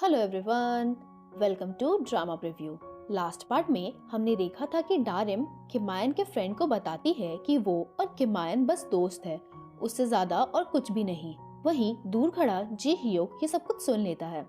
Hello everyone, welcome to drama preview. Last part में हमने देखा था कि डारिम किमायन के फ्रेंड को बताती है कि वो और किमायन बस दोस्त है, उससे ज्यादा और कुछ भी नहीं। वहीं दूर खड़ा जी हियोक ये सब कुछ सुन लेता है।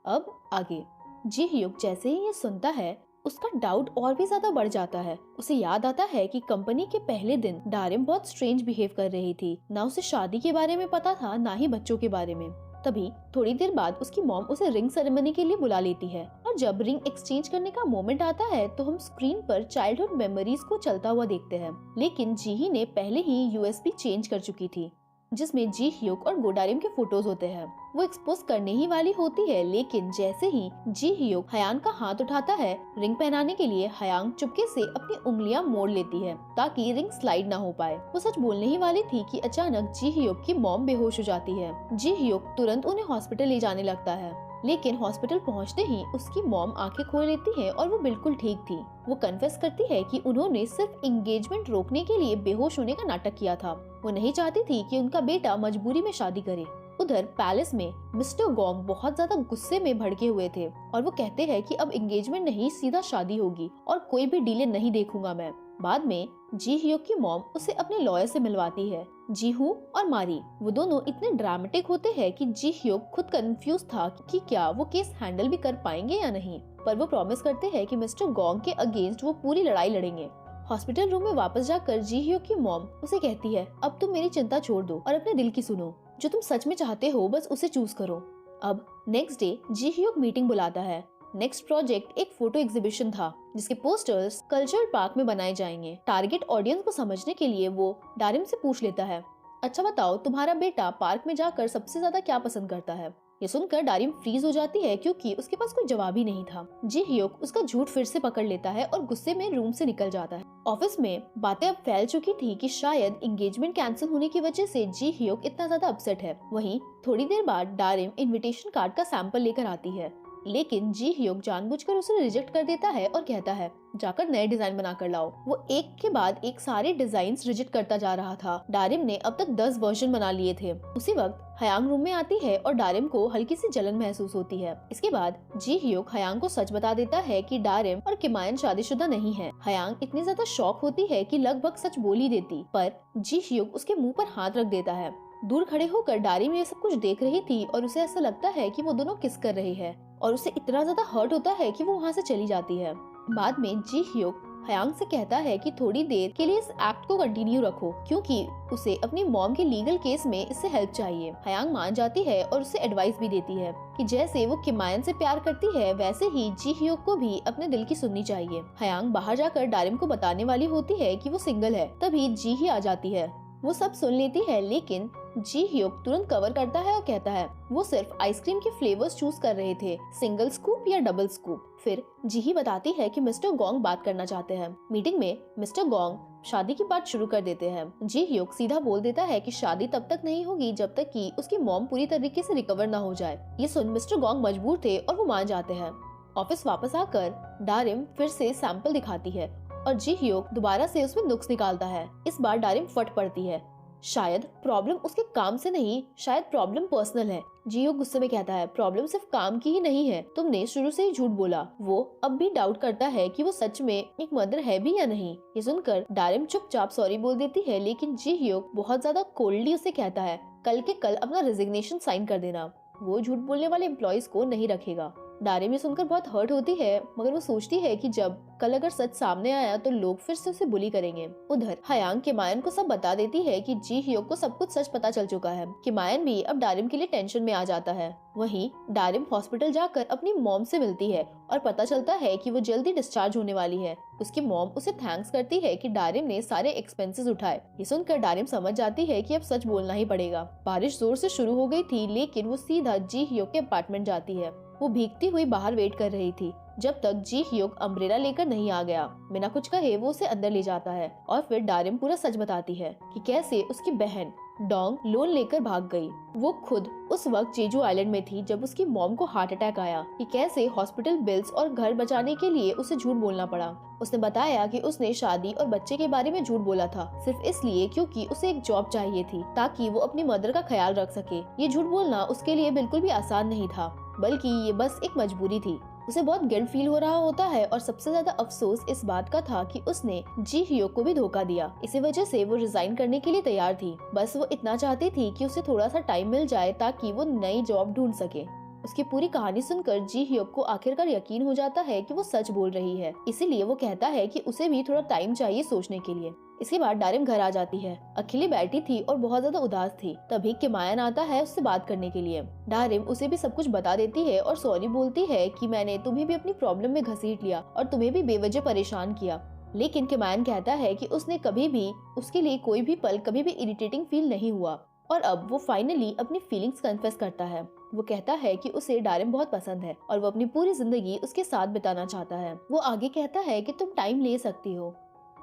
अब आगे जी हियोक जैसे ही ये सुनता है उसका डाउट और भी ज्यादा बढ़ जाता है। उसे याद आता है कि कंपनी के पहले दिन डारिम बहुत स्ट्रेंज बिहेव कर रही थी। ना उसे शादी के बारे में पता था, ना ही बच्चों के बारे में। तभी थोड़ी देर बाद उसकी मॉम उसे रिंग सेरेमनी के लिए बुला लेती है और जब रिंग एक्सचेंज करने का मोमेंट आता है तो हम स्क्रीन पर चाइल्डहुड मेमोरीज को चलता हुआ देखते हैं। लेकिन जीही ने पहले ही यूएसबी चेंज कर चुकी थी जिसमें जी हियोक और गोडारिम के फोटोज होते हैं। वो एक्सपोज करने ही वाली होती है, लेकिन जैसे ही जी हियोक हयांग का हाथ उठाता है रिंग पहनाने के लिए, हयांग चुपके से अपनी उंगलियां मोड़ लेती है ताकि रिंग स्लाइड ना हो पाए। वो सच बोलने ही वाली थी कि अचानक जी हियोक की मॉम बेहोश हो जाती है। जी हियोक तुरंत उन्हें हॉस्पिटल ले जाने लगता है, लेकिन हॉस्पिटल पहुंचते ही उसकी मॉम आंखें खोल लेती है और वो बिल्कुल ठीक थी। वो कन्फेस करती है कि उन्होंने सिर्फ एंगेजमेंट रोकने के लिए बेहोश होने का नाटक किया था। वो नहीं चाहती थी कि उनका बेटा मजबूरी में शादी करे। उधर पैलेस में मिस्टर गोंग बहुत ज्यादा गुस्से में भड़के हुए थे और वो कहते हैं कि अब एंगेजमेंट नहीं, सीधा शादी होगी और कोई भी डिले नहीं देखूंगा मैं। बाद में जी हियोक की मॉम उसे अपने लॉयर से मिलवाती है, जीहू और मारी। वो दोनों इतने ड्रामेटिक होते हैं कि जी हियोक खुद कंफ्यूज था कि क्या वो केस हैंडल भी कर पाएंगे या नहीं, पर वो प्रॉमिस करते हैं कि मिस्टर गोंग के अगेंस्ट वो पूरी लड़ाई लड़ेंगे। हॉस्पिटल रूम में वापस जाकर जी हियोक की मॉम उसे कहती है, अब तुम मेरी चिंता छोड़ दो और अपने दिल की सुनो। जो तुम सच में चाहते हो बस उसे चूज करो। अब नेक्स्ट डे जी हियोक मीटिंग बुलाता है। नेक्स्ट प्रोजेक्ट एक फोटो एग्जीबिशन था जिसके पोस्टर्स कल्चरल पार्क में बनाए जाएंगे। टारगेट ऑडियंस को समझने के लिए वो डारिम से पूछ लेता है, अच्छा बताओ तुम्हारा बेटा पार्क में जाकर सबसे ज्यादा क्या पसंद करता है। ये सुनकर डारिम फ्रीज हो जाती है क्योंकि उसके पास कोई जवाब ही नहीं था। जी हियोक उसका झूठ फिर से पकड़ लेता है और गुस्से में रूम से निकल जाता है। ऑफिस में बातें अब फैल चुकी थी कि शायद एंगेजमेंट कैंसिल होने की वजह से जी हियोक इतना ज्यादा अपसेट है। वहीं थोड़ी देर बाद डारिम इनविटेशन कार्ड का सैंपल लेकर आती है, लेकिन जी हियोक जानबूझकर उसे रिजेक्ट कर देता है और कहता है जाकर नए डिजाइन बना कर लाओ। वो एक के बाद एक सारे डिजाइन्स रिजेक्ट करता जा रहा था। डारिम ने अब तक 10 वर्जन बना लिए थे। उसी वक्त हयांग रूम में आती है और डारिम को हल्की सी जलन महसूस होती है। इसके बाद जी हियोक हयांग को सच बता देता है कि डारिम और किमायन शादीशुदा नहीं है। हयांग इतनी ज्यादा शॉक होती है कि लगभग सच बोल ही देती, पर जी हियोक उसके मुंह पर हाथ रख देता है। दूर खड़े होकर डारिम ये सब कुछ देख रही थी और उसे ऐसा लगता है कि वो दोनों किस कर रहे हैं और उसे इतना ज्यादा हर्ट होता है कि वो वहाँ से चली जाती है। बाद में जी हियोक हयांग से कहता है कि थोड़ी देर के लिए इस एक्ट को कंटिन्यू रखो क्योंकि उसे अपनी मॉम के लीगल केस में इससे हेल्प चाहिए। हयांग मान जाती है और उसे एडवाइस भी देती है कि जैसे वो किमायन से प्यार करती है वैसे ही जी हियोक को भी अपने दिल की सुननी चाहिए। हयांग बाहर जाकर डारिम को बताने वाली होती है कि वो सिंगल है, तभी जी ही आ जाती है। वो सब सुन लेती है, लेकिन जी हियोक तुरंत कवर करता है और कहता है वो सिर्फ आइसक्रीम के फ्लेवर्स चूज कर रहे थे, सिंगल स्कूप या डबल स्कूप। फिर जी ही बताती है कि मिस्टर गोंग बात करना चाहते हैं। मीटिंग में मिस्टर गोंग शादी की बात शुरू कर देते हैं। जी हियोक सीधा बोल देता है कि शादी तब तक नहीं होगी जब तक कि उसकी मॉम पूरी तरीके से रिकवर ना हो जाए। ये सुन मिस्टर गोंग मजबूर थे और वो मान जाते हैं। ऑफिस वापस आकर डारिम फिर से सैंपल दिखाती है और जी हियोक दोबारा से उसमें नुक्स निकालता है। इस बार डारिम फट पड़ती है। शायद प्रॉब्लम उसके काम से नहीं, शायद प्रॉब्लम पर्सनल है। जी हियोक गुस्से में कहता है प्रॉब्लम सिर्फ काम की ही नहीं है, तुमने शुरू से ही झूठ बोला। वो अब भी डाउट करता है कि वो सच में एक मदर है भी या नहीं। ये सुनकर डारिम चुपचाप सॉरी बोल देती है, लेकिन जी हियोक बहुत ज्यादा कोल्डली उसे कहता है कल के कल अपना रेजिग्नेशन साइन कर देना, वो झूठ बोलने वाले एम्प्लॉइज को नहीं रखेगा। डारिम ये सुनकर बहुत हर्ट होती है, मगर वो सोचती है कि जब कल अगर सच सामने आया तो लोग फिर से उसे बुली करेंगे। उधर हयांग किमायन को सब बता देती है कि जी हियोक को सब कुछ सच पता चल चुका है। किमायन भी अब डारिम के लिए टेंशन में आ जाता है। वहीं डारिम हॉस्पिटल जाकर अपनी मॉम से मिलती है और पता चलता है कि वो जल्दी डिस्चार्ज होने वाली है। उसकी मॉम उसे थैंक्स करती है कि डारिम ने सारे एक्सपेंसेस उठाए। ये सुनकर डारिम समझ जाती है कि अब सच बोलना ही पड़ेगा। बारिश जोर से शुरू हो गई थी, लेकिन वो सीधा जी हियोक के अपार्टमेंट जाती है। वो भीगती हुई बाहर वेट कर रही थी जब तक जी हियोक अम्ब्रेला लेकर नहीं आ गया। बिना कुछ कहे वो उसे अंदर ले जाता है और फिर डारिम पूरा सच बताती है कि कैसे उसकी बहन डोंग लोन लेकर भाग गई। वो खुद उस वक्त जेजू आइलैंड में थी जब उसकी मॉम को हार्ट अटैक आया कि कैसे हॉस्पिटल बिल्स और घर बचाने के लिए उसे झूठ बोलना पड़ा। उसने बताया कि उसने शादी और बच्चे के बारे में झूठ बोला था सिर्फ इसलिए क्योंकि उसे एक जॉब चाहिए थी ताकि वो अपनी मदर का ख्याल रख सके। ये झूठ बोलना उसके लिए बिल्कुल भी आसान नहीं था, बल्कि ये बस एक मजबूरी थी। उसे बहुत गिल्ट फील हो रहा होता है और सबसे ज्यादा अफसोस इस बात का था कि उसने जी हियोक को भी धोखा दिया। इसी वजह से वो रिजाइन करने के लिए तैयार थी। बस वो इतना चाहती थी कि उसे थोड़ा सा टाइम मिल जाए ताकि वो नई जॉब ढूंढ सके। उसकी पूरी कहानी सुनकर जी हियोक को आखिरकार यकीन हो जाता है कि वो सच बोल रही है, इसीलिए वो कहता है कि उसे भी थोड़ा टाइम चाहिए सोचने के लिए। इसके बाद डारिम घर आ जाती है। अकेली बैठी थी और बहुत ज्यादा उदास थी। तभी किमायन आता है उससे बात करने के लिए। डारिम उसे भी सब कुछ बता देती है और सॉरी बोलती है कि मैंने तुम्हें भी अपनी प्रॉब्लम में घसीट लिया और तुम्हें भी बेवजह परेशान किया। लेकिन किमायन कहता है कि उसने कभी भी उसके लिए कोई भी पल कभी भी इरिटेटिंग फील नहीं हुआ और अब वो फाइनली अपनी फीलिंग्स कन्फेस करता है। वो कहता है कि उसे डारिम बहुत पसंद है और वो अपनी पूरी जिंदगी उसके साथ बिताना चाहता है। वो आगे कहता है कि तुम टाइम ले सकती हो,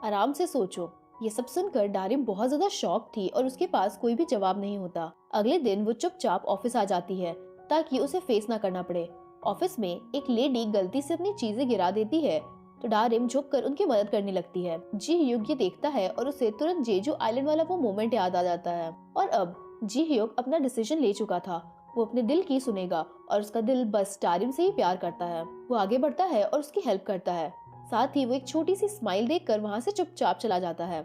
आराम से सोचो। ये सब सुनकर डारिम बहुत ज्यादा शॉक थी और उसके पास कोई भी जवाब नहीं होता। अगले दिन वो चुपचाप ऑफिस आ जाती है ताकि उसे फेस ना करना पड़े। ऑफिस में एक लेडी गलती से अपनी चीजें गिरा देती है तो डारिम झुककर उनकी मदद करने लगती है। जी हियोक ये देखता है और उसे तुरंत जेजू आइलैंड वाला वो मोमेंट याद आ जाता है और अब जी हियोक अपना डिसीजन ले चुका था। वो अपने दिल की सुनेगा और उसका दिल बस डारिम से ही प्यार करता है। वो आगे बढ़ता है और उसकी हेल्प करता है। साथ ही वो एक छोटी सी स्माइल देखकर वहाँ से चुपचाप चला जाता है।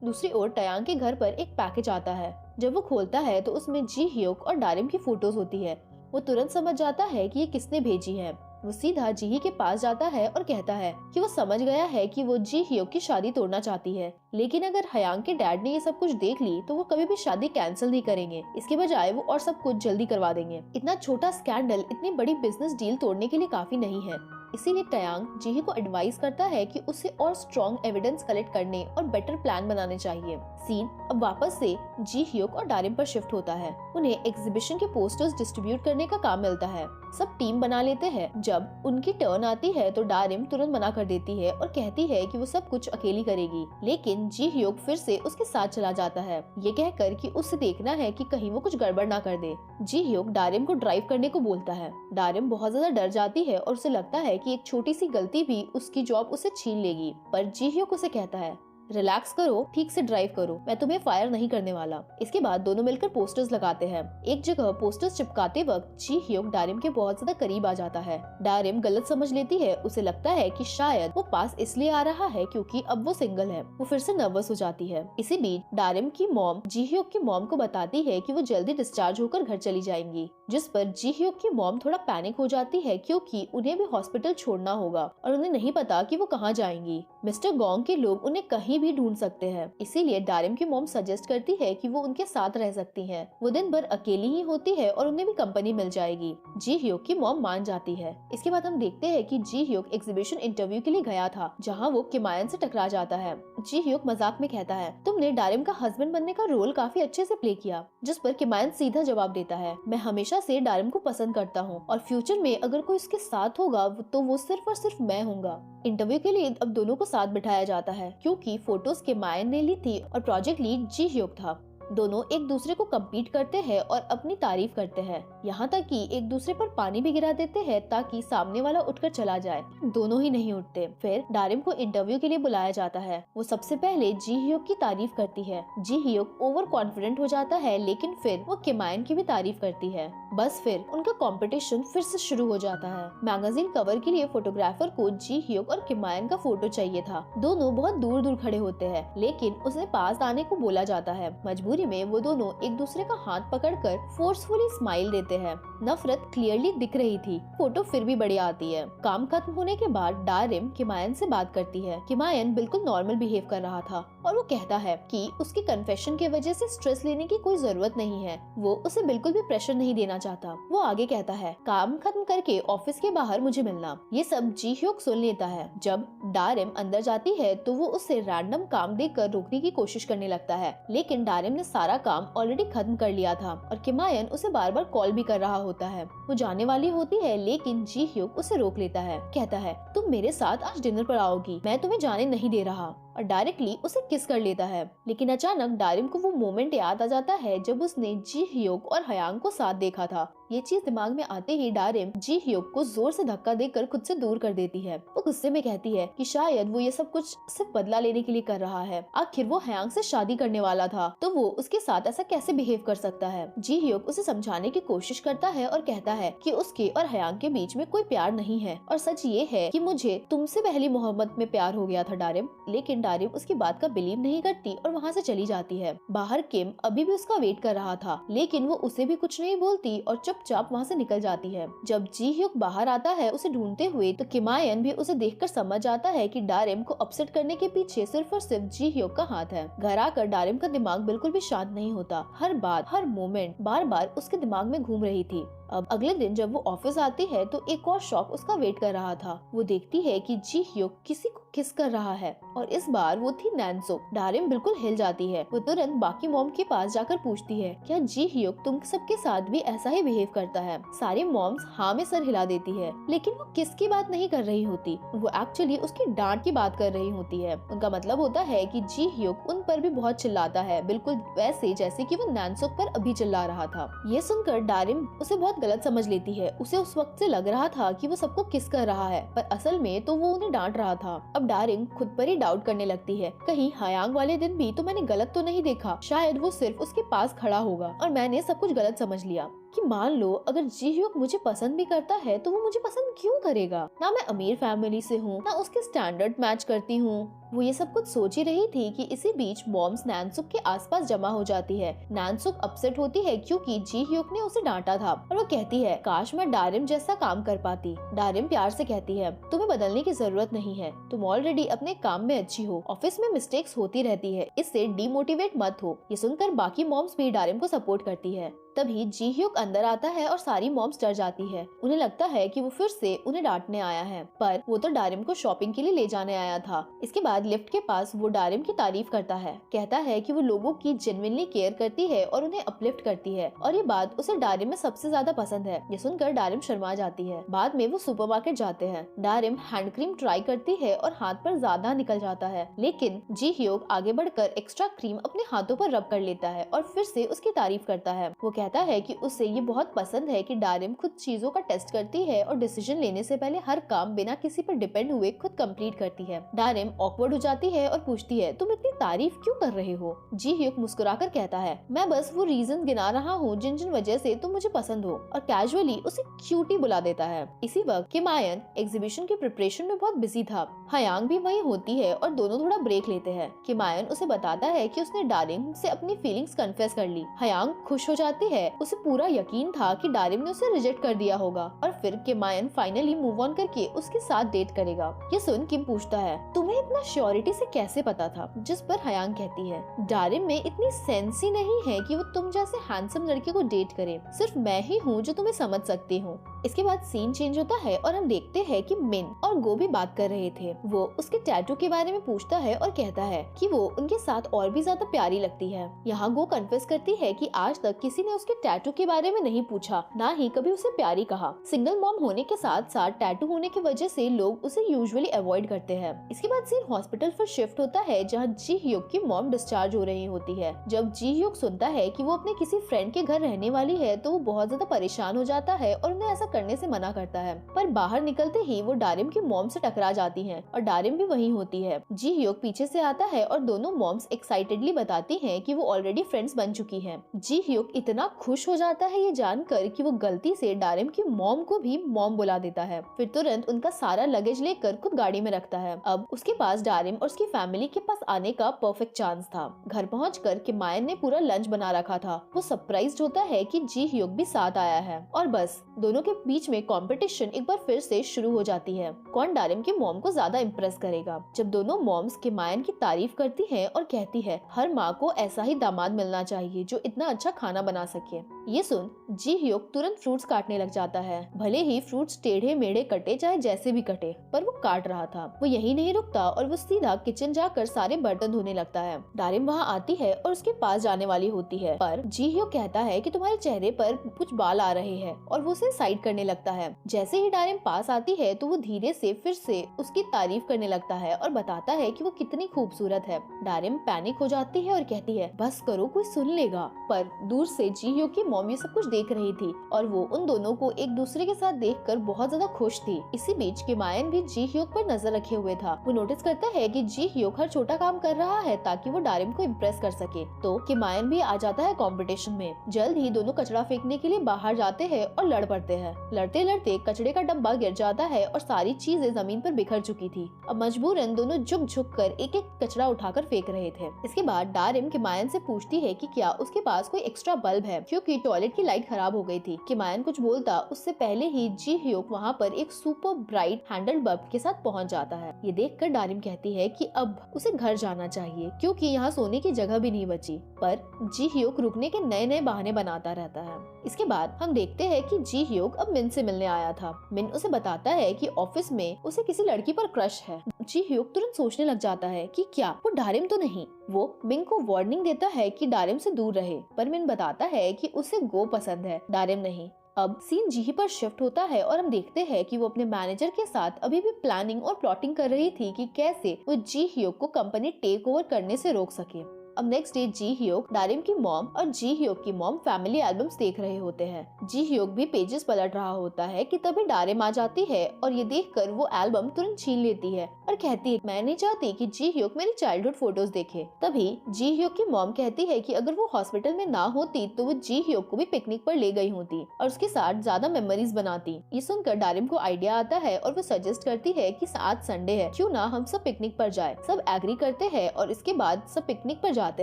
दूसरी ओर टयांग के घर पर एक पैकेज आता है। जब वो खोलता है तो उसमें जी हियोक और डारिम की फोटोज होती है। वो तुरंत समझ जाता है कि ये किसने भेजी है। वो सीधा जीही के पास जाता है और कहता है कि वो समझ गया है कि वो जी हियोक की शादी तोड़ना चाहती है, लेकिन अगर हयांग के डैड ने ये सब कुछ देख ली तो वो कभी भी शादी कैंसिल नहीं करेंगे। इसके बजाय वो और सब कुछ जल्दी करवा देंगे। इतना छोटा स्कैंडल इतनी बड़ी बिजनेस डील तोड़ने के लिए काफी नहीं है। इसीलिए टयांग जीही को एडवाइस करता है कि उसे और स्ट्रॉन्ग एविडेंस कलेक्ट करने और बेटर प्लान बनाने चाहिए। सीन अब वापस से जी हियोक और डारिम पर शिफ्ट होता है। उन्हें एग्जीबिशन के पोस्टर्स डिस्ट्रीब्यूट करने का काम मिलता है। सब टीम बना लेते हैं। जब उनकी टर्न आती है तो डारिम तुरंत मना कर देती है और कहती है कि वो सब कुछ अकेली करेगी, लेकिन जी हियोक फिर से उसके साथ चला जाता है, ये कहकर कि उसे देखना है कि कहीं वो कुछ गड़बड़ ना कर दे। जी हियोक डारिम को ड्राइव करने को बोलता है। डारिम बहुत ज्यादा डर जाती है और उसे लगता है कि एक छोटी सी गलती भी उसकी जॉब उसे छीन लेगी, पर जी हियोक उसे कहता है रिलैक्स करो, ठीक से ड्राइव करो, मैं तुम्हें फायर नहीं करने वाला। इसके बाद दोनों मिलकर पोस्टर्स लगाते हैं। एक जगह पोस्टर्स चिपकाते वक्त जी हियोक डारिम के बहुत ज्यादा करीब आ जाता है। डारिम गलत समझ लेती है। उसे लगता है कि शायद वो पास इसलिए आ रहा है क्योंकि अब वो सिंगल है। वो फिर से नर्वस हो जाती है। इसी बीच डारिम की मॉम जी हियोक की मॉम को बताती है कि वो जल्दी डिस्चार्ज होकर घर चली जाएंगी, जिस पर जी हियोक की मॉम थोड़ा पैनिक हो जाती है क्योंकि उन्हें भी हॉस्पिटल छोड़ना होगा और उन्हें नहीं पता कि वो कहाँ जाएंगी। मिस्टर गोंग के लोग उन्हें कहीं भी ढूंढ सकते हैं, इसीलिए डारिम की मॉम सजेस्ट करती है कि वो उनके साथ रह सकती हैं। वो दिन भर अकेली ही होती है और उन्हें भी कंपनी मिल जाएगी। जी हियोक की मॉम मान जाती है। इसके बाद हम देखते हैं कि जी हियोक एग्जीबिशन इंटरव्यू के लिए गया था, जहां वो किमायन से टकरा जाता है। जी हियोक मजाक में कहता है तुमने डारिम का हस्बैंड बनने का रोल काफी अच्छे से प्ले किया, जिस पर किमायन सीधा जवाब देता है मैं हमेशा से डारिम को पसंद करता हूँ और फ्यूचर में अगर कोई उसके साथ होगा तो वो सिर्फ और सिर्फ मैं हूँगा। इंटरव्यू के लिए अब दोनों को साथ बिठाया जाता है क्योंकि फोटोज किमायन ने ली थी और प्रोजेक्ट लीड जी हियोक था। दोनों एक दूसरे को कम्पीट करते हैं और अपनी तारीफ करते हैं, यहाँ तक कि एक दूसरे पर पानी भी गिरा देते हैं ताकि सामने वाला उठकर चला जाए। दोनों ही नहीं उठते। फिर डारिम को इंटरव्यू के लिए बुलाया जाता है। वो सबसे पहले जी हियोक की तारीफ करती है। जी हियोक ओवर कॉन्फिडेंट हो जाता है, लेकिन फिर वो किमायन की भी तारीफ करती है। बस फिर उनका कंपटीशन फिर से शुरू हो जाता है। मैगजीन कवर के लिए फोटोग्राफर को जी हियोक और किमायन का फोटो चाहिए था। दोनों बहुत दूर दूर खड़े होते हैं, लेकिन उसे पास आने को बोला जाता है। मजबूरी में वो दोनों एक दूसरे का हाथ पकड़कर फोर्सफुली स्माइल देते हैं। नफरत क्लियरली दिख रही थी। फोटो फिर भी बढ़िया आती है। काम खत्म होने के बाद डारिम किमायन से बात करती है। किमायन बिल्कुल नॉर्मल बिहेव कर रहा था और वो कहता है कि उसकी कन्फेशन की वजह से स्ट्रेस लेने की कोई जरूरत नहीं है। वो उसे बिल्कुल भी प्रेशर नहीं देना चाहता। वो आगे कहता है काम खत्म करके ऑफिस के बाहर मुझे मिलना। ये सब जी हियोक सुन लेता है। जब डारिम अंदर जाती है तो वो उससे रैंडम काम देकर रोकने की कोशिश करने लगता है, लेकिन डारिम ने सारा काम ऑलरेडी खत्म कर लिया था और किमायन उसे बार बार कॉल भी कर रहा होता है। वो जाने वाली होती है, लेकिन जी हियोक उसे रोक लेता है। कहता है तुम मेरे साथ आज डिनर पर आओगी, मैं तुम्हें जाने नहीं दे रहा। और डायरेक्टली उसे किस कर लेता है। लेकिन अचानक डारिम को वो मोमेंट याद आ जाता है जब उसने जी ह्योक और हयांग को साथ देखा था। ये चीज दिमाग में आते ही डारिम जी ह्योक को जोर से धक्का देकर खुद से दूर कर देती है। वो गुस्से में कहती है कि शायद वो ये सब कुछ सिर्फ बदला लेने के लिए कर रहा है। आखिर वो हयांग से शादी करने वाला था तो वो उसके साथ ऐसा कैसे बिहेव कर सकता है। जी ह्योक उसे समझाने की कोशिश करता है और कहता है कि उसके और हयांग के बीच में कोई प्यार नहीं है और सच ये है कि मुझे तुमसे पहली मोहब्बत में प्यार हो गया था डारिम। लेकिन डारिम उसकी बात का बिलीव नहीं करती और वहाँ से चली जाती है। बाहर किम अभी भी उसका वेट कर रहा था लेकिन वो उसे भी कुछ नहीं बोलती और चुपचाप वहाँ से निकल जाती है। जब जी ह्योक बाहर आता है उसे ढूंढते हुए तो किमायन भी उसे देखकर समझ जाता है कि डारिम को अपसेट करने के पीछे सिर्फ और सिर्फ जी ह्योक का हाथ है। घर आकर डारिम का दिमाग बिल्कुल भी शांत नहीं होता। हर बात हर मोमेंट बार बार उसके दिमाग में घूम रही थी। अब अगले दिन जब वो ऑफिस आती है तो एक और शॉक उसका वेट कर रहा था। वो देखती है कि जी ह्योक किसी को किस कर रहा है और इस बार वो थी नैन्सो। डारिम बिल्कुल हिल जाती है। वो तुरंत बाकी मॉम के पास जाकर पूछती है क्या जी ह्योक तुम सबके साथ भी ऐसा ही बिहेव करता है। सारी मॉम्स हाँ में सर हिला देती है लेकिन वो किसकी बात नहीं कर रही होती। वो एक्चुअली उसकी डांट की बात कर रही होती है। उनका मतलब होता है कि जी ह्योक उन पर भी बहुत चिल्लाता है, बिल्कुल वैसे जैसे कि वो नैन्सो पर अभी चिल्ला रहा था। ये सुनकर डारिम उसे बहुत गलत समझ लेती है। उसे उस वक्त से लग रहा था कि वो सबको किस कर रहा है पर असल में तो वो उन्हें डांट रहा था। अब डारिम खुद पर ही डाउट करने लगती है कहीं हयांग वाले दिन भी तो मैंने गलत तो नहीं देखा। शायद वो सिर्फ उसके पास खड़ा होगा और मैंने सब कुछ गलत समझ लिया। कि मान लो अगर जी ह्योक मुझे पसंद भी करता है तो वो मुझे पसंद क्यों करेगा। ना मैं अमीर फैमिली से हूँ ना उसके स्टैंडर्ड मैच करती हूँ। वो ये सब कुछ सोच ही रही थी कि इसी बीच मॉम्स नैनसुक के आसपास जमा हो जाती है। नैनसुक अपसेट होती है क्योंकि जी ह्योक ने उसे डांटा था और वो कहती है काश मैं डारिम जैसा काम कर पाती। डारिम प्यार से कहती है तुम्हें बदलने की जरूरत नहीं है, तुम ऑलरेडी अपने काम में अच्छी हो। ऑफिस में मिस्टेक्स होती रहती है, इससे डीमोटिवेट मत हो। ये सुनकर बाकी मॉम्स भी डारिम को सपोर्ट करती है। तभी जी ह्योक अंदर आता है और सारी मॉम्स डर जाती है। उन्हें लगता है कि वो फिर से उन्हें डांटने आया है पर वो तो डारिम को शॉपिंग के लिए ले जाने आया था। इसके बाद लिफ्ट के पास वो डारिम की तारीफ करता है, कहता है कि वो लोगों की जेन्युइनली केयर करती है और उन्हें अपलिफ्ट करती है और ये बात उसे डारिम में सबसे ज्यादा पसंद है। ये सुनकर डारिम शर्मा जाती है। बाद में वो सुपरमार्केट जाते हैं। डारिम हैंड क्रीम ट्राई करती है और हाथ पर ज्यादा निकल जाता है लेकिन जी ह्योक आगे बढ़कर एक्स्ट्रा क्रीम अपने हाथों पर रब कर लेता है और फिर से उसकी तारीफ करता है। वो कहता है कि उसे ये बहुत पसंद है कि डारिम खुद चीजों का टेस्ट करती है और डिसीजन लेने से पहले हर काम बिना किसी पर डिपेंड हुए खुद कंप्लीट करती है। डारिम ऑकवर्ड हो जाती है और पूछती है तुम इतनी तारीफ क्यों कर रहे हो। जी ह्योक मुस्कुराकर कहता है मैं बस वो रीजन गिना रहा हूँ जिन जिन वजह से तुम मुझे पसंद हो और कैजुअली उसे क्यूटी बुला देता है। इसी वक्त किमायन एग्जीबिशन की प्रिपरेशन में बहुत बिजी था। हयांग भी वही होती है और दोनों थोड़ा ब्रेक लेते हैं। किमायन उसे बताता है कि उसने डारिम से अपनी फीलिंग्स कन्फेस कर ली। हयांग खुश हो जाती है। उसे पूरा यकीन था कि डारिम ने उसे रिजेक्ट कर दिया होगा और फिर किमायन फाइनली मूव ऑन करके उसके साथ डेट करेगा। ये सुन किम पूछता है तुम्हें इतना श्योरिटी से कैसे पता था। जिस पर हयांग कहती है डारिम में इतनी सेंस ही नहीं है कि वो तुम जैसे हैंडसम लड़के को डेट करे, सिर्फ मैं ही हूँ जो तुम्हें समझ सकती हूँ। इसके बाद सीन चेंज होता है और हम देखते हैं कि मिन और गो भी बात कर रहे थे। वो उसके टैटू के बारे में पूछता है और कहता है कि वो उनके साथ और भी ज्यादा प्यारी लगती है। यहाँ गो कन्फेस करती है कि आज तक किसी ने उसके टैटू के बारे में नहीं पूछा, ना ही कभी उसे प्यारी कहा। सिंगल मॉम होने के साथ साथ टैटू होने की वजह से लोग उसे यूजुअली अवॉइड करते हैं। इसके बाद सीन हॉस्पिटल पर शिफ्ट होता है जहाँ जी ह्योक की मॉम डिस्चार्ज हो रही होती है। जब जी ह्योक सुनता है कि वो अपने किसी फ्रेंड के घर रहने वाली है तो वो बहुत ज्यादा परेशान हो जाता है और उन्हें ऐसा करने से मना करता है। पर बाहर निकलते ही वो डारिम की मॉम से टकरा जाती हैं और डारिम भी वहीं होती है। जी ह्योक पीछे से आता है और दोनों मॉम्स एक्साइटेडली बताती हैं कि वो ऑलरेडी फ्रेंड्स बन चुकी हैं। जी ह्योक इतना खुश हो जाता है ये जानकर कि वो गलती से डारिम की मॉम को भी मॉम बुला देता है। फिर तुरंत उनका सारा लगेज लेकर खुद गाड़ी में रखता है। अब उसके पास डारिम और उसकी फैमिली के पास आने का परफेक्ट चांस था। घर पहुंचकर किमायन ने पूरा लंच बना रखा था। वो सरप्राइज्ड होता है कि जी ह्योक भी साथ आया है और बस दोनों के बीच में कंपटीशन एक बार फिर से शुरू हो जाती है। कौन डारिम की मॉम को ज्यादा इम्प्रेस करेगा। जब दोनों मॉम्स किमायन की तारीफ करती हैं और कहती है हर माँ को ऐसा ही दामाद मिलना चाहिए जो इतना अच्छा खाना बना सके। सके। ये सुन जी ह्योक तुरंत फ्रूट्स काटने लग जाता है। भले ही फ्रूट्स टेढ़े मेढ़े कटे चाहे जैसे भी कटे, पर वो काट रहा था। वो यही नहीं रुकता और वो सीधा किचन जाकर सारे बर्तन धोने लगता है। डारिम वहाँ आती है और उसके पास जाने वाली होती है, पर जी ह्योक कहता है कि तुम्हारे चेहरे पर कुछ बाल आ रहे हैं और वो उसे साइड करने लगता है। जैसे ही डारिम पास आती है तो वो धीरे से फिर से उसकी तारीफ करने लगता है और बताता है कि वो कितनी खूबसूरत है। डारिम पैनिक हो जाती है और कहती है बस करो, कोई सुन लेगा। पर दूर से जी ह्योक की मॉम ये सब कुछ देख रही थी और वो उन दोनों को एक दूसरे के साथ देखकर बहुत ज्यादा खुश थी। इसी बीच किमायन भी जी ह्योक पर नजर रखे हुए था। वो नोटिस करता है कि जी ह्योक हर छोटा काम कर रहा है ताकि वो डारिम को इम्प्रेस कर सके। तो किमायन भी आ जाता है कंपटीशन में। जल्द ही दोनों कचरा फेंकने के लिए बाहर जाते हैं और लड़ पड़ते हैं। लड़ते लड़ते कचड़े का डब्बा गिर जाता है और सारी चीजें जमीन पर बिखर चुकी थी। अब मजबूरन दोनों झुक झुक कर एक एक कचरा उठाकर फेंक रहे थे। इसके बाद डारिम किमायन से पूछती है कि क्या उसके पास कोई एक्स्ट्रा बल्ब है, क्योंकि टॉयलेट की लाइट खराब हो गई थी। किमायन कुछ बोलता उससे पहले ही जी ह्योक वहाँ पर एक सुपर ब्राइट हैंडल बल्ब के साथ पहुँच जाता है। ये देखकर डारिम कहती है कि अब उसे घर जाना चाहिए क्योंकि यहाँ सोने की जगह भी नहीं बची। पर जी ह्योक रुकने के नए नए बहाने बनाता रहता है। इसके बाद हम देखते हैं कि जी ह्योक अब मिन से मिलने आया था। मिन उसे बताता है कि ऑफिस में उसे किसी लड़की पर क्रश है। जी ह्योक तुरंत सोचने लग जाता है कि क्या वो डारिम तो नहीं। वो मिन को वार्निंग देता है कि डारिम से दूर रहे, पर मिन बताता है कि उसे गो पसंद है, डारिम नहीं। अब सीन जीही पर शिफ्ट होता है और हम देखते हैं कि वो अपने मैनेजर के साथ अभी भी प्लानिंग और प्लॉटिंग कर रही थी कि कैसे वो जी ह्योक को कंपनी टेक ओवर करने से रोक सके। अब नेक्स्ट डे जी ह्योक, डारिम की मॉम और जी ह्योक की मॉम फैमिली एल्बम्स देख रहे होते हैं। जी ह्योक भी पेजेस पलट रहा होता है कि तभी डारिम आ जाती है और ये देखकर वो एल्बम तुरंत छीन लेती है और कहती है मैं नहीं चाहती कि जी ह्योक मेरी चाइल्डहुड फोटोज देखे। तभी जी ह्योक की मॉम कहती है कि अगर वो हॉस्पिटल में ना होती तो वो जी ह्योक को भी पिकनिक पर ले गई होती और उसके साथ ज्यादा मेमोरीज बनाती। ये सुनकर डारिम को आइडिया आता है और वो सजेस्ट करती है कि आज संडे है, क्यों ना हम सब पिकनिक पर जाए। सब एग्री करते हैं और इसके बाद सब पिकनिक पर जाते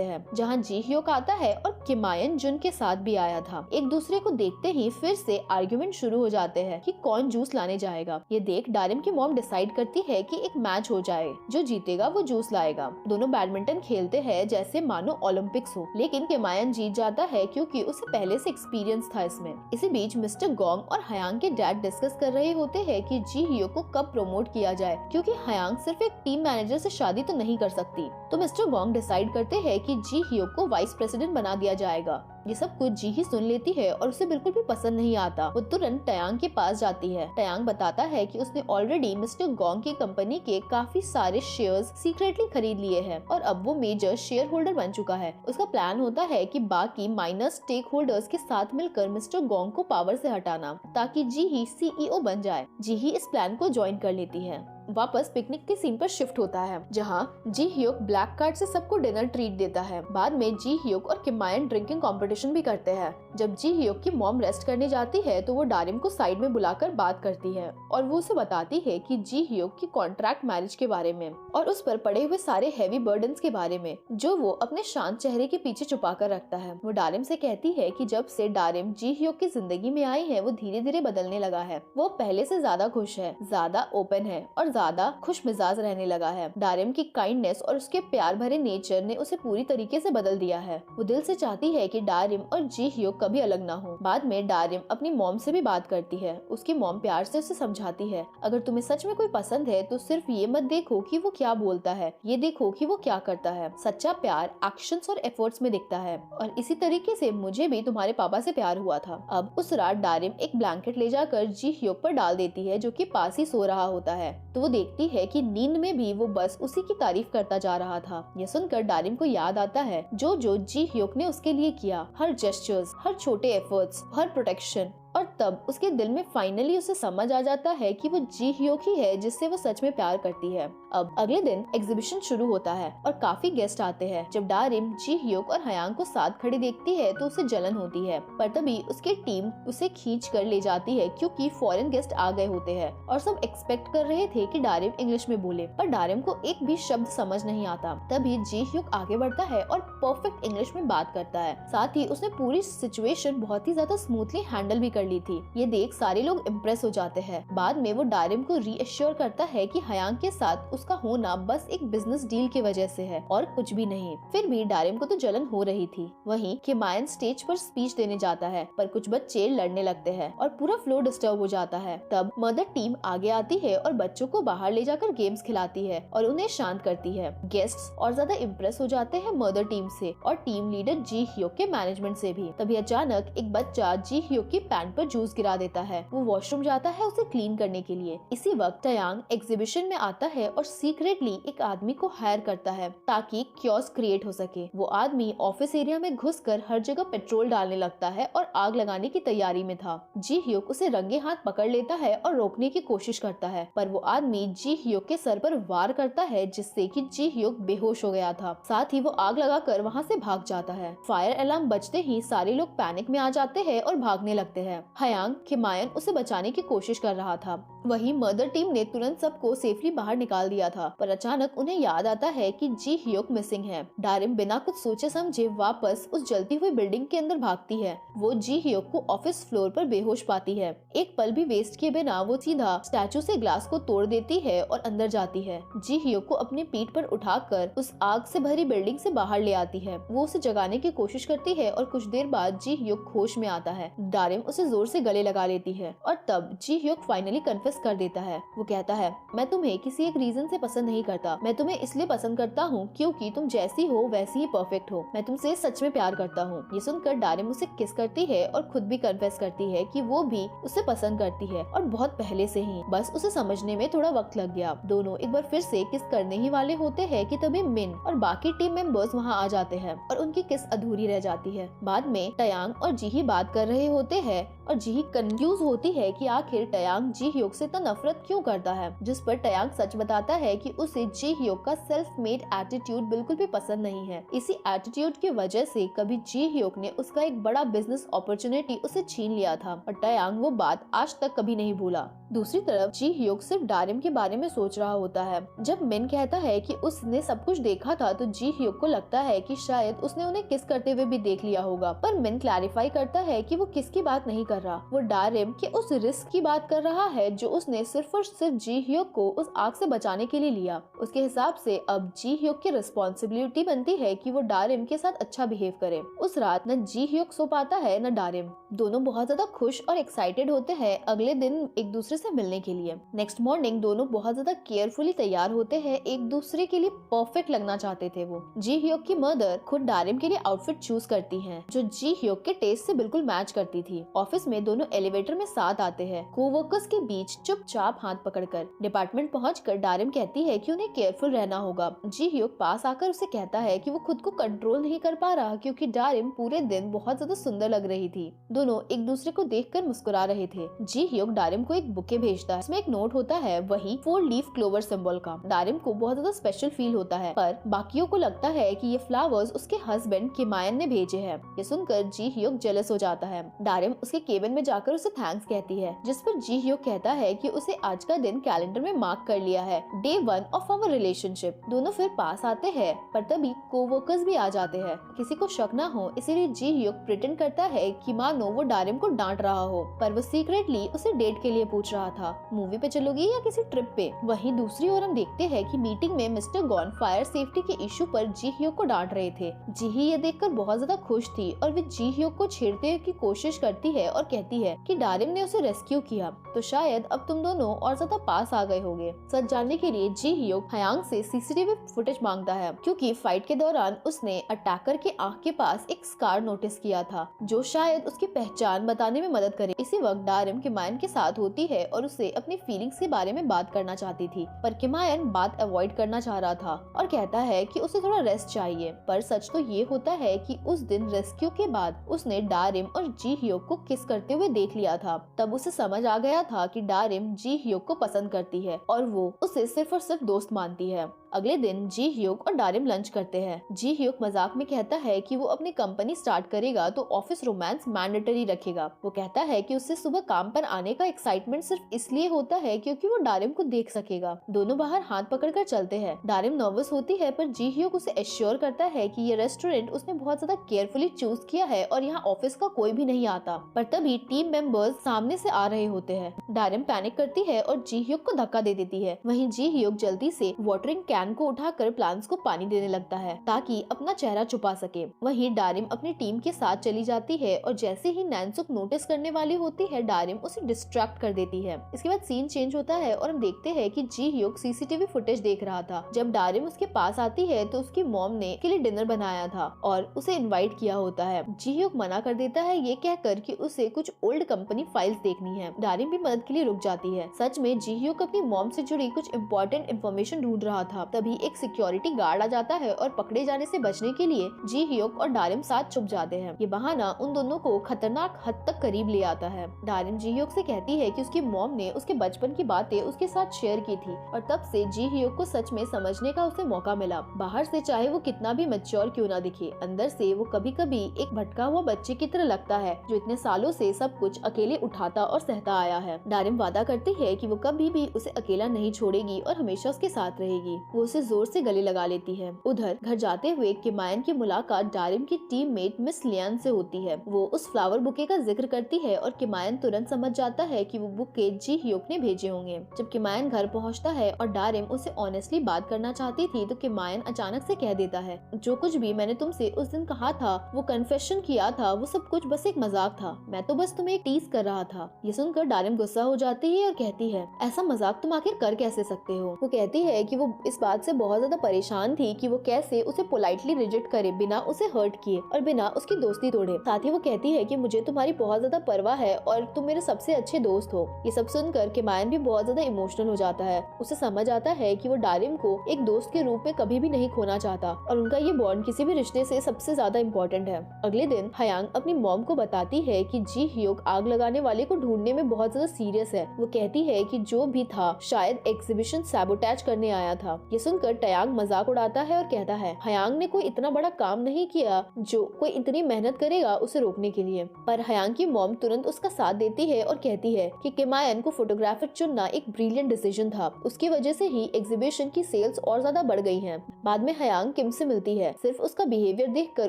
हैं, जहाँ जी ह्योक आता है और किमायन जुन के साथ भी आया था। एक दूसरे को देखते ही फिर से आर्गुमेंट शुरू हो जाते हैं कि कौन जूस लाने जाएगा। ये देख डारिम की मॉम डिसाइड करती है कि एक मैच हो जाए, जो जीतेगा वो जूस लाएगा। दोनों बैडमिंटन खेलते हैं जैसे मानो ओलंपिक्स हो, लेकिन किमायन जीत जाता है क्योंकि उसे पहले से एक्सपीरियंस था इसमें। इसी बीच मिस्टर गोंग और हयांग के डैड डिस्कस कर रहे होते हैं कि जी ह्योक को कब प्रमोट किया जाए, क्योंकि हयांग सिर्फ एक टीम मैनेजर से शादी तो नहीं कर सकती। तो मिस्टर गोंग डिसाइड करते हैं कि जी ह्योक को वाइस प्रेसिडेंट बना दिया जाएगा। ये सब कुछ जी ही सुन लेती है और उसे बिल्कुल भी पसंद नहीं आता। वो तुरंत टयांग के पास जाती है। टयांग बताता है कि उसने ऑलरेडी मिस्टर गोंग की कंपनी के काफी सारे शेयर्स सीक्रेटली खरीद लिए हैं और अब वो मेजर शेयर होल्डर बन चुका है। उसका प्लान होता है कि बाकी माइनर स्टेक होल्डर्स के साथ मिलकर मिस्टर गोंग को पावर से हटाना, ताकि जी ही सीईओ बन जाए। जी ही इस प्लान को ज्वाइन कर लेती है। वापस पिकनिक के सीन पर शिफ्ट होता है, जहाँ जी ह्योक ब्लैक कार्ड से सबको डिनर ट्रीट देता है। बाद में जी ह्योक और किमायन ड्रिंकिंग कंपटीशन भी करते हैं। जब जी ह्योक की मॉम रेस्ट करने जाती है तो वो डारिम को साइड में बुलाकर बात करती है और वो उसे बताती है कि जी ह्योक की कॉन्ट्रैक्ट मैरिज के बारे में और उस पर पड़े हुए सारे हैवी बर्डन्स के बारे में, जो वो अपने शांत चेहरे के पीछे छुपा कर रखता है। वो डारिम से कहती है कि जब से डारिम जी ह्योक की जिंदगी में आई है वो धीरे धीरे बदलने लगा है। वो पहले से ज्यादा खुश है, ज्यादा ओपन है और ज्यादा खुश मिजाज रहने लगा है। डारिम की काइंडनेस और उसके प्यार भरे नेचर ने उसे पूरी तरीके से बदल दिया है। वो दिल से चाहती है कि डारिम और जी ह्योक कभी अलग ना हो। बाद में डारिम अपनी मॉम से भी बात करती है। उसकी मॉम प्यार से उसे समझाती है, अगर तुम्हें सच में कोई पसंद है तो सिर्फ ये मत देखो कि वो क्या बोलता है, ये देखो कि वो क्या करता है। सच्चा प्यार एक्शंस और एफर्ट्स में दिखता है और इसी तरीके से मुझे भी तुम्हारे पापा से प्यार हुआ था। अब उस रात डारिम एक ब्लैंकेट ले जाकर जी ह्योक पर डाल देती है, जो कि पास ही सो रहा होता है। तो वो देखती है कि नींद में भी वो बस उसी की तारीफ करता जा रहा था। ये सुनकर डारिम को याद आता है जो जी ह्योक ने उसके लिए किया, हर जेस्चर्स, हर छोटे एफर्ट्स, हर प्रोटेक्शन। और तब उसके दिल में फाइनली उसे समझ आ जाता है कि वो जी ह्योक ही है जिससे वो सच में प्यार करती है। अब अगले दिन एग्जीबिशन शुरू होता है और काफी गेस्ट आते हैं। जब डारिम जी ह्योक और हयांग को साथ खड़ी देखती है तो उसे जलन होती है, पर तभी उसकी टीम उसे खींच कर ले जाती है क्योंकि फॉरेन गेस्ट आ गए होते हैं और सब एक्सपेक्ट कर रहे थे कि डारिम इंग्लिश में बोले, पर डारिम को एक भी शब्द समझ नहीं आता। तभी जी ह्योक आगे बढ़ता है और परफेक्ट इंग्लिश में बात करता है। साथ ही उसने पूरी सिचुएशन बहुत ही ज्यादा स्मूथली हैंडल भी कर कर ली थी। ये देख सारे लोग इम्प्रेस हो जाते हैं। बाद में वो डारिम को रीअश्योर करता है कि हयांग के साथ उसका होना बस एक बिजनेस डील की वजह से है और कुछ भी नहीं। फिर भी डारिम को तो जलन हो रही थी। वहीं किमायन स्टेज पर स्पीच देने जाता है, पर कुछ बच्चे लड़ने लगते हैं और पूरा फ्लो डिस्टर्ब हो जाता है। तब मदर टीम आगे आती है और बच्चों को बाहर ले जाकर गेम्स खिलाती है और उन्हें शांत करती है। गेस्ट्स और ज्यादा इम्प्रेस हो जाते हैं मदर टीम से और टीम लीडर जी ह्योक के मैनेजमेंट से भी। तभी अचानक एक बच्चा जी ह्योक की पैंट पर जूस गिरा देता है। वो वॉशरूम जाता है उसे क्लीन करने के लिए। इसी वक्त टयांग एग्जीबिशन में आता है और सीक्रेटली एक आदमी को हायर करता है ताकि क्योस क्रिएट हो सके। वो आदमी ऑफिस एरिया में घुसकर हर जगह पेट्रोल डालने लगता है और आग लगाने की तैयारी में था। जी ह्योक उसे रंगे हाथ पकड़ लेता है और रोकने की कोशिश करता है, पर वो आदमी जी ह्योक के सर पर वार करता है जिससे कि जी ह्योक बेहोश हो गया था। साथ ही वो आग लगाकर वहाँ से भाग जाता है। फायर अलार्म बजते ही सारे लोग पैनिक में आ जाते हैं और भागने लगते हैं। हयांग किमायन उसे बचाने की कोशिश कर रहा था। वहीं मदर टीम ने तुरंत सबको सेफली बाहर निकाल दिया था, पर अचानक उन्हें याद आता है कि जी ह्योक मिसिंग है। डारिम बिना कुछ सोचे समझे वापस उस जलती हुई बिल्डिंग के अंदर भागती है। वो जी ह्योक को ऑफिस फ्लोर पर बेहोश पाती है। एक पल भी वेस्ट किए बिना वो सीधा स्टैचू से ग्लास को तोड़ देती है और अंदर जाती है। जी ह्योक को अपनी पीठ पर उठाकर उस आग से भरी बिल्डिंग से बाहर ले आती है। वो उसे जगाने की कोशिश करती है और कुछ देर बाद जी ह्योक होश में आता है। डारिम उसे जोर से गले लगा लेती है और तब जी ह्योक फाइनली कन्फेस कर देता है। वो कहता है, मैं तुम्हें किसी एक रीजन से पसंद नहीं करता। मैं तुम्हें इसलिए पसंद करता हूँ क्योंकि तुम जैसी हो वैसी ही परफेक्ट हो। मैं तुमसे सच में प्यार करता हूँ। ये सुनकर डारिम उसे किस करती है और खुद भी कन्फेस करती है कि वो भी उसे पसंद करती है और बहुत पहले से ही। बस उसे समझने में थोड़ा वक्त लग गया। दोनों एक बार फिर से किस करने ही वाले होते हैं कि तभी मिन और बाकी टीम मेंबर्स वहाँ आ जाते हैं और उनकी किस अधूरी रह जाती है। बाद में टयांग और जीही बात कर रहे होते हैं और जीही कंफ्यूज होती है कि आखिर टयांग जी ह्योक से इतना नफरत क्यों करता है, जिस पर टयांग सच बताता है कि उसे जी ह्योक का सेल्फ मेड एटीट्यूड बिल्कुल भी पसंद नहीं है। इसी एटीट्यूड की वजह से कभी जी ह्योक ने उसका एक बड़ा बिजनेस अपॉर्चुनिटी उसे छीन लिया था और टयांग वो बात आज तक कभी नहीं भूला। दूसरी तरफ जी ह्योक सिर्फ डारिम के बारे में सोच रहा होता है। जब मिन कहता है कि उसने सब कुछ देखा था तो जी ह्योक को लगता है कि शायद उसने उन्हें किस करते हुए भी देख लिया होगा, पर मिन क्लैरिफाई करता है कि वो किसकी बात नहीं कर रहा। वो डारिम के उस रिस्क की बात कर रहा है जो उसने सिर्फ और सिर्फ जी ह्योक को उस आग से बचाने के लिए लिया। उसके हिसाब से अब जी ह्योक की रिस्पॉन्सिबिलिटी बनती है कि वो डारिम के साथ अच्छा बिहेव करे। उस रात न जी ह्योक सो पाता है न डारिम। दोनों बहुत ज्यादा खुश और एक्साइटेड होते हैं अगले दिन एक दूसरे से मिलने के लिए। नेक्स्ट मॉर्निंग दोनों बहुत ज्यादा केयरफुली तैयार होते हैं। एक दूसरे के लिए परफेक्ट लगना चाहते थे वो। जी ह्योक की मदर खुद डारिम के लिए आउटफिट चूज करती हैं, जो जी ह्योक के टेस्ट से बिल्कुल मैच करती थी। ऑफिस में दोनों एलिवेटर में साथ आते हैं, कोवर्कर्स के बीच चुपचाप हाथ पकड़कर। डिपार्टमेंट पहुंचकर डारिम कहती है कि उन्हें केयरफुल रहना होगा। जी ह्योक पास आकर उसे कहता है कि वो खुद को कंट्रोल नहीं कर पा रहा क्योंकि डारिम पूरे दिन बहुत ज्यादा सुंदर लग रही थी। दोनों एक दूसरे को देखकर मुस्कुरा रहे थे। जी ह्योक डारिम को एक बुके भेजता है। इसमें एक नोट होता है, वही 4 लीफ क्लोवर सिंबल का। डारिम को बहुत ज्यादा स्पेशल फील होता है, पर बाकियों को लगता है कि ये फ्लावर्स उसके हस्बैंड किमायन ने भेजे हैं। ये सुनकर जी ह्योक जेलस हो जाता है। डारिम उसके केबिन में जाकर उसे थैंक्स कहती है, जिस पर जी ह्योक कहता है कि उसे आज का दिन कैलेंडर में मार्क कर लिया है, डे 1 ऑफ आवर रिलेशनशिप। दोनों फिर पास आते हैं, पर तभी कोवर्कर्स भी आ जाते हैं। किसी को शक ना हो इसीलिए जी ह्योक प्रिटेंड करता है कि मानो वो डारिम को डांट रहा हो, पर वो सीक्रेटली उसे डेट के लिए पूछ रहा था। मूवी पे चलोगी या किसी ट्रिप पे? वहीं दूसरी ओर हम देखते हैं कि मीटिंग में मिस्टर गॉन फायर सेफ्टी के इशू पर जी ह्योक को डांट रहे थे। जीही ये देखकर बहुत ज्यादा खुश थी और वे जी ह्योक को छेड़ने की कोशिश करती है और कहती है कि डारिम ने उसे रेस्क्यू किया, तो शायद अब तुम दोनों और ज्यादा पास आ गए होगे। सच जानने के लिए जी ह्योक हयांग से सीसीटीवी फुटेज मांगता है, क्योंकि फाइट के दौरान उसने अटैकर के आंख के पास एक स्कार नोटिस किया था, जो शायद उसकी पहचान बताने में मदद करे। इसी वक्त डारिम किमायन के साथ होती है और उसे अपनी फीलिंग्स के बारे में बात करना चाहती थी, पर किमायन बात अवॉइड करना चाह रहा था और कहता है कि उसे थोड़ा रेस्ट चाहिए। पर सच तो ये होता है कि उस दिन रेस्क्यू के बाद उसने डारिम और जी ह्योक को किस करते हुए देख लिया था। तब उसे समझ आ गया था कि डारिम जी ह्योक को पसंद करती है और वो उसे सिर्फ और सिर्फ दोस्त मानती है। अगले दिन जी ह्यूक और डारिम लंच करते हैं। जी ह्यूक मजाक में कहता है कि वो अपनी कंपनी स्टार्ट करेगा तो ऑफिस रोमांस मैंडेटरी रखेगा। वो कहता है कि उससे सुबह काम पर आने का एक्साइटमेंट सिर्फ इसलिए होता है क्योंकि वो डारिम को देख सकेगा। दोनों बाहर हाथ पकड़कर चलते हैं। डारिम नर्वस होती है पर जी ह्यूक उसे एश्योर करता है कि ये रेस्टोरेंट उसने बहुत ज्यादा केयरफुली चूज किया है और यहाँ ऑफिस का कोई भी नहीं आता। पर तभी टीम मेंबर्स सामने से आ रहे होते हैं। डारिम पैनिक करती है और जी ह्यूक को धक्का दे देती है। वहीं जी ह्यूक जल्दी से वाटरिंग कैन को उठाकर प्लांट्स को पानी देने लगता है ताकि अपना चेहरा छुपा सके। वहीं डारिम अपनी टीम के साथ चली जाती है और जैसे ही नैनसुक नोटिस करने वाली होती है डारिम उसे डिस्ट्रैक्ट कर देती है। इसके बाद सीन चेंज होता है और हम देखते हैं कि जी ह्यूक सीसीटीवी फुटेज देख रहा था। जब डारिम उसके पास आती है तो उसकी मॉम ने उसके लिए डिनर बनाया था और उसे इनवाइट किया होता है। जी ह्यूक मना कर देता है ये कहकर कि उसे कुछ ओल्ड कंपनी फाइल्स देखनी है। डारिम भी मदद के लिए रुक जाती है। सच में जी ह्यूक अपनी मॉम से जुड़ी कुछ इम्पोर्टेंट इन्फॉर्मेशन ढूंढ रहा था। तभी एक सिक्योरिटी गार्ड आ जाता है और पकड़े जाने से बचने के लिए जी ह्यूक और डारिम साथ छुप जाते हैं। ये बहाना उन दोनों को खतरनाक हद तक करीब ले आता है। डारिम जी ह्यूक से कहती है कि उसकी मॉम ने उसके बचपन की बातें उसके साथ शेयर की थी और तब से जी ह्यूक को सच में समझने का उसे मौका मिला। बाहर से चाहे वो कितना भी मैच्योर क्यों ना दिखे, अंदर से वो कभी कभी एक भटका हुआ बच्चे की तरह लगता है जो इतने सालों से सब कुछ अकेले उठाता और सहता आया है। डारिम वादा करती है कि वो कभी भी उसे अकेला नहीं छोड़ेगी और हमेशा उसके साथ रहेगी। वो उसे जोर से गले लगा लेती है। उधर घर जाते हुए किमायन की मुलाकात डारिम की टीममेट मिस लियान से होती है। वो उस फ्लावर बुके का जिक्र करती है और किमायन तुरंत समझ जाता है कि वो बुके जी ह्यूक ने भेजे होंगे। जब किमायन घर पहुंचता है और डारिम उसे ऑनेस्टली बात करना चाहती थी तो किमायन अचानक से कह देता है जो कुछ भी मैंने तुमसे उस दिन कहा था, वो कन्फेशन किया था, वो सब कुछ बस एक मजाक था। मैं तो बस तुम्हें एक टीज कर रहा था। ये सुनकर डारिम गुस्सा हो जाती है और कहती है ऐसा मजाक तुम आखिर कर कैसे सकते हो। वो कहती है कि वो इस बात से बहुत ज्यादा परेशान थी कि वो कैसे उसे पोलाइटली रिजेक्ट करे बिना उसे हर्ट किए और बिना उसकी दोस्ती तोड़े। साथ ही वो कहती है कि मुझे तुम्हारी बहुत ज्यादा परवाह है और तुम मेरे सबसे अच्छे दोस्त हो। ये सब सुनकर किमायन भी बहुत ज्यादा इमोशनल हो जाता है। उसे समझ आता है कि वो डारिम को एक दोस्त के रूप में कभी भी नहीं खोना चाहता और उनका ये बॉन्ड किसी भी रिश्ते से सबसे ज्यादा इम्पोर्टेंट है। अगले दिन हयांग अपनी मॉम को बताती है कि जी ह्यूक आग लगाने वाले को ढूंढने में बहुत ज्यादा सीरियस है। वो कहती है कि जो भी था शायद एग्जीबिशन सैबोटेज करने आया था। ये सुनकर टयांग मजाक उड़ाता है और कहता है हयांग ने कोई इतना बड़ा काम नहीं किया जो कोई इतनी मेहनत करेगा उसे रोकने के लिए। पर हयांग की मॉम तुरंत उसका साथ देती है और कहती है कि किमायन को फोटोग्राफर चुनना एक ब्रिलियंट डिसीजन था। उसकी वजह से ही एग्जीबिशन की सेल्स और ज्यादा बढ़ गई हैं। बाद में हयांग किम से मिलती है। सिर्फ उसका बिहेवियर देखकर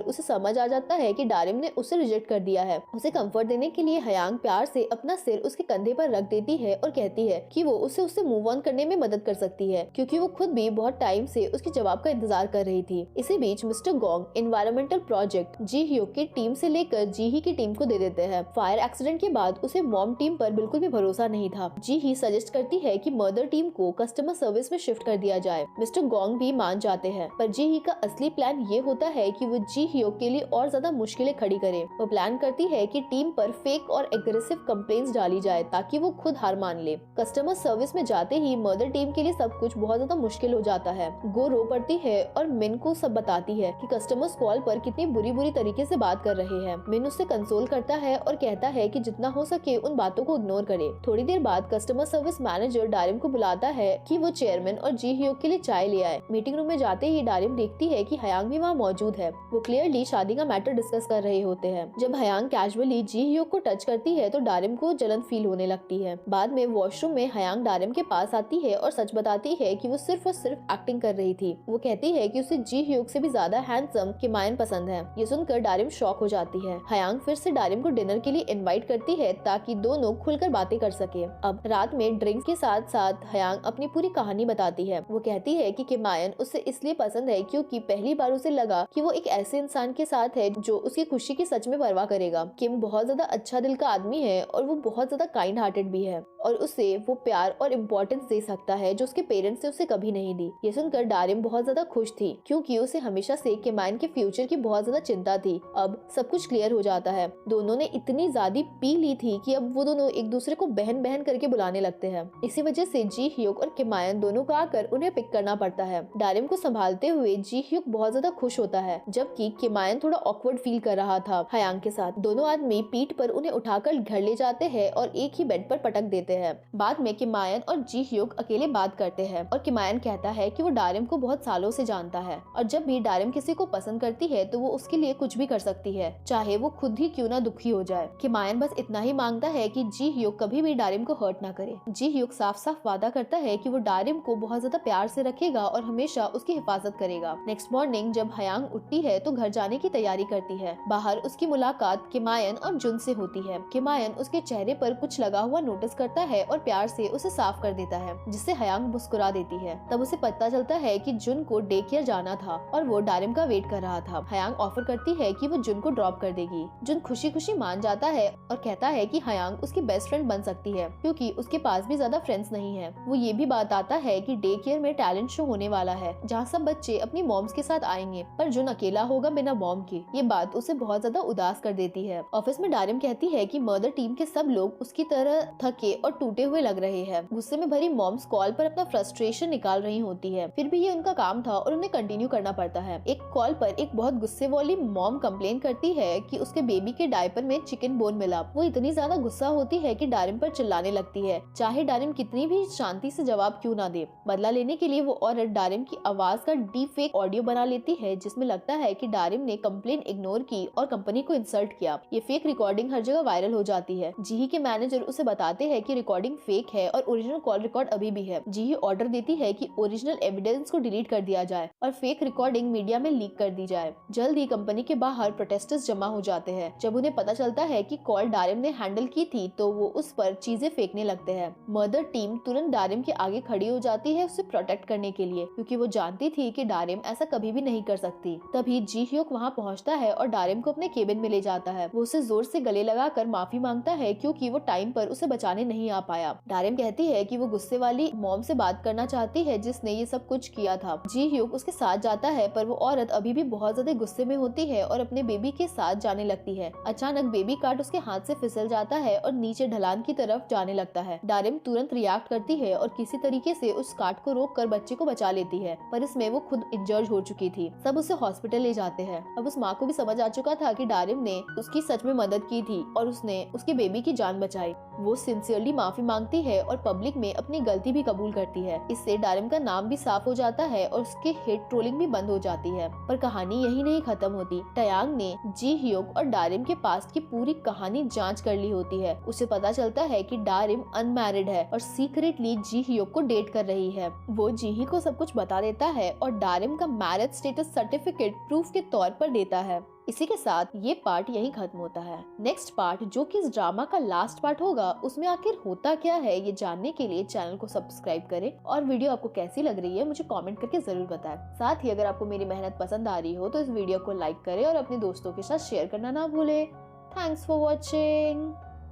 उसे समझ आ जाता है कि डारिम ने उसे रिजेक्ट कर दिया है। उसे कंफर्ट देने के लिए हयांग प्यार से अपना सिर उसके कंधे पर रख देती है और कहती है कि वो उससे मूव ऑन करने में मदद कर सकती है क्योंकि वो खुद भी बहुत टाइम से उसके जवाब का इंतजार कर रही थी। इसी बीच मिस्टर गोंग एनवायरमेंटल प्रोजेक्ट जी ह्यूक की टीम से लेकर जी ही की टीम को दे देते हैं। फायर एक्सीडेंट के बाद उसे मॉम टीम पर बिल्कुल भी भरोसा नहीं था। जी ही सजेस्ट करती है कि मदर टीम को कस्टमर सर्विस में शिफ्ट कर दिया जाए। मिस्टर गोंग भी मान जाते हैं पर जी ही का असली प्लान ये होता है कि वो जी ह्यूक के लिए और ज्यादा मुश्किलें खड़ी करे। वो प्लान करती है कि टीम पर फेक और एग्रेसिव कंप्लेंट्स डाली जाए ताकि वो खुद हार मान ले। कस्टमर सर्विस में जाते ही मदर टीम के लिए सब कुछ बहुत ज्यादा मुश्किल हो जाता है। गो रो पड़ती है और मिन को सब बताती है कि कस्टमर्स कॉल पर कितनी बुरी तरीके से बात कर रहे हैं। मिन उससे कंसोल करता है और कहता है कि जितना हो सके उन बातों को इग्नोर करे। थोड़ी देर बाद कस्टमर सर्विस मैनेजर डारिम को बुलाता है कि वो चेयरमैन और जी ह्यूक के लिए चाय ले आए। मीटिंग रूम में जाते ही डारिम देखती है कि हयांग भी वहाँ मौजूद है। वो क्लियरली शादी का मैटर डिस्कस कर रहे होते हैं। जब हयांग कैजुअली जी ह्यूक को टच करती है तो डारिम को जलन फील होने लगती है। बाद में वॉशरूम में हयांग डारिम के पास आती है और सच बताती है कि वो सिर्फ और सिर्फ एक्टिंग कर रही थी। वो कहती है कि उसे जी ह्यूक से भी ज्यादा हैंडसम किमायन पसंद है। ये सुनकर डारिम शॉक हो जाती है। हयांग फिर से डारिम को डिनर के लिए इनवाइट करती है ताकि दोनों खुलकर बातें कर सके। अब रात में ड्रिंक्स के साथ साथ हयांग अपनी पूरी कहानी बताती है। वो कहती है कि किमायन उसे इसलिए पसंद है क्योंकि पहली बार उसे लगा कि वो एक ऐसे इंसान के साथ है जो उसकी खुशी की सच में परवाह करेगा। किम बहुत ज्यादा अच्छा दिल का आदमी है और वो बहुत ज्यादा काइंड हार्टेड भी है और उसे वो प्यार और इम्पोर्टेंस दे सकता है जो उसके पेरेंट्स ने उसे कभी नहीं दी। ये सुनकर डारिम बहुत ज्यादा खुश थी क्योंकि उसे हमेशा से किमायन के फ्यूचर की बहुत ज्यादा चिंता थी। अब सब कुछ क्लियर हो जाता है। दोनों ने इतनी ज्यादा पी ली थी कि अब वो दोनों एक दूसरे को बहन बहन करके बुलाने लगते हैं। इसी वजह से जी ह्यूक और किमायन दोनों को आकर उन्हें पिक करना पड़ता है। डारिम को संभालते हुए जी ह्यूक बहुत ज्यादा खुश होता है जबकि किमायन थोड़ा ऑकवर्ड फील कर रहा था हयांग के साथ। दोनों आदमी पीठ पर उन्हें उठाकर घर ले जाते हैं और एक ही बेड पर पटक देते हैं। बाद में किमायन और जी ह्यूक अकेले बात करते हैं और किमायन कहता है कि वो डारिम को बहुत सालों से जानता है और जब भी डारिम किसी को पसंद करती है तो वो उसके लिए कुछ भी कर सकती है, चाहे वो खुद ही क्यों ना दुखी हो जाए। किमायन बस इतना ही मांगता है कि जी ह्यूक कभी भी डारिम को हर्ट ना करे। जी ह्यूक साफ साफ वादा करता है कि वो डारिम को बहुत ज्यादा प्यार से रखेगा और हमेशा उसकी हिफाजत करेगा। नेक्स्ट मॉर्निंग जब हयांग उठती है तो घर जाने की तैयारी करती है। बाहर उसकी मुलाकात किमायन और जुन से होती है। किमायन उसके चेहरे पर कुछ लगा हुआ नोटिस करता है और प्यार से उसे साफ कर देता है, जिससे हयांग मुस्कुरा देती है। तब उसे पता चलता है कि जुन को डे केयर जाना था और वो डारिम का वेट कर रहा था। हयांग ऑफर करती है कि वो जुन को ड्रॉप कर देगी। जुन खुशी खुशी मान जाता है और कहता है कि हयांग उसकी बेस्ट फ्रेंड बन सकती है क्योंकि उसके पास भी ज्यादा फ्रेंड्स नहीं है। वो ये भी बताता है कि डे केयर में टैलेंट शो होने वाला है जहाँ सब बच्चे अपनी मॉम्स के साथ आएंगे, पर जुन अकेला होगा बिना मॉम के। ये बात उसे बहुत ज्यादा उदास कर देती है। ऑफिस में डारिम कहती है कि मर्डर टीम के सब लोग उसकी तरह थके और टूटे हुए लग रहे हैं। गुस्से में भरी मॉम्स कॉल पर अपना फ्रस्ट्रेशन निकाल रही होती है, फिर भी ये उनका काम था और उन्हें कंटिन्यू करना पड़ता है। एक कॉल पर एक बहुत गुस्से वाली मॉम कंप्लेन करती है कि उसके बेबी के डायपर में चिकन बोन मिला। वो इतनी ज्यादा गुस्सा होती है कि डारिम पर चिल्लाने लगती है, चाहे डारिम कितनी भी शांति से जवाब क्यों ना दे। बदला लेने के लिए वो औरत डारिम की आवाज का डीप फेक ऑडियो बना लेती है जिसमें लगता है कि डारिम ने कंप्लेन इग्नोर की और कंपनी को इंसल्ट किया। ये फेक रिकॉर्डिंग हर जगह वायरल हो जाती है। जीही के मैनेजर उसे बताते हैं कि रिकॉर्डिंग फेक है और ओरिजिनल कॉल रिकॉर्ड अभी भी है। जीही ऑर्डर देती है कि ओरिजिनल एविडेंस को डिलीट कर दिया जाए और फेक रिकॉर्डिंग मीडिया में लीक कर दी जाए। जल्द ही कंपनी के बाहर प्रोटेस्टर्स जमा हो जाते हैं। जब उन्हें पता चलता है कि कॉल डारिम ने हैंडल की थी तो वो उस पर चीजें फेंकने लगते हैं। मर्डर टीम तुरंत डारिम के आगे खड़ी हो जाती है उसे प्रोटेक्ट करने के लिए, क्योंकि वो जानती थी कि डारिम ऐसा कभी भी नहीं कर सकती। तभी जी ह्यूक वहाँ पहुँचता है और डारिम को अपने केबिन में ले जाता है। वो उसे जोर से गले लगाकर माफी मांगता है क्योंकि वो टाइम पर उसे बचाने नहीं आ पाया। डारिम कहती है कि वो गुस्से वाली मॉम से बात करना चाहती है जिसने ये सब कुछ किया था। जी ह्यूक उसके साथ जाता है पर वो औरत अभी भी बहुत ज्यादा गुस्से में होती है और अपने बेबी के साथ जाने लगती है। अचानक बेबी कार्ट उसके हाथ से फिसल जाता है और नीचे ढलान की तरफ जाने लगता है। डारिम तुरंत रिएक्ट करती है और किसी तरीके से उस कार्ट को रोक कर बच्चे को बचा लेती है, पर इसमें वो खुद इंजर्ड हो चुकी थी। सब उसे हॉस्पिटल ले जाते हैं। अब उस माँ को भी समझ आ चुका था कि डारिम ने उसकी सच में मदद की थी और उसने उसके बेबी की जान बचाई। वो सिंसियरली माफी मांगती है और पब्लिक में अपनी गलती भी कबूल करती है। इससे डारिम का नाम भी साफ हो जाता है और उसके हेट ट्रोलिंग भी बंद हो जाती है। पर कहानी यही नहीं खत्म होती। टयांग ने जी ह्यूक और डारिम के पास्ट की पूरी कहानी जांच कर ली होती है। उसे पता चलता है कि डारिम अनमैरिड है और सीक्रेटली जी ह्यूक को डेट कर रही है। वो जीही को सब कुछ बता देता है और डारिम का मैरिज स्टेटस सर्टिफिकेट प्रूफ के तौर पर देता है। इसी के साथ ये पार्ट यही खत्म होता है। नेक्स्ट पार्ट जो कि इस ड्रामा का लास्ट पार्ट होगा, उसमें आखिर होता क्या है ये जानने के लिए चैनल को सब्सक्राइब करें और वीडियो आपको कैसी लग रही है मुझे कमेंट करके जरूर बताएं। साथ ही अगर आपको मेरी मेहनत पसंद आ रही हो तो इस वीडियो को लाइक करें और अपने दोस्तों के साथ शेयर करना ना भूलें। Thanks for watching.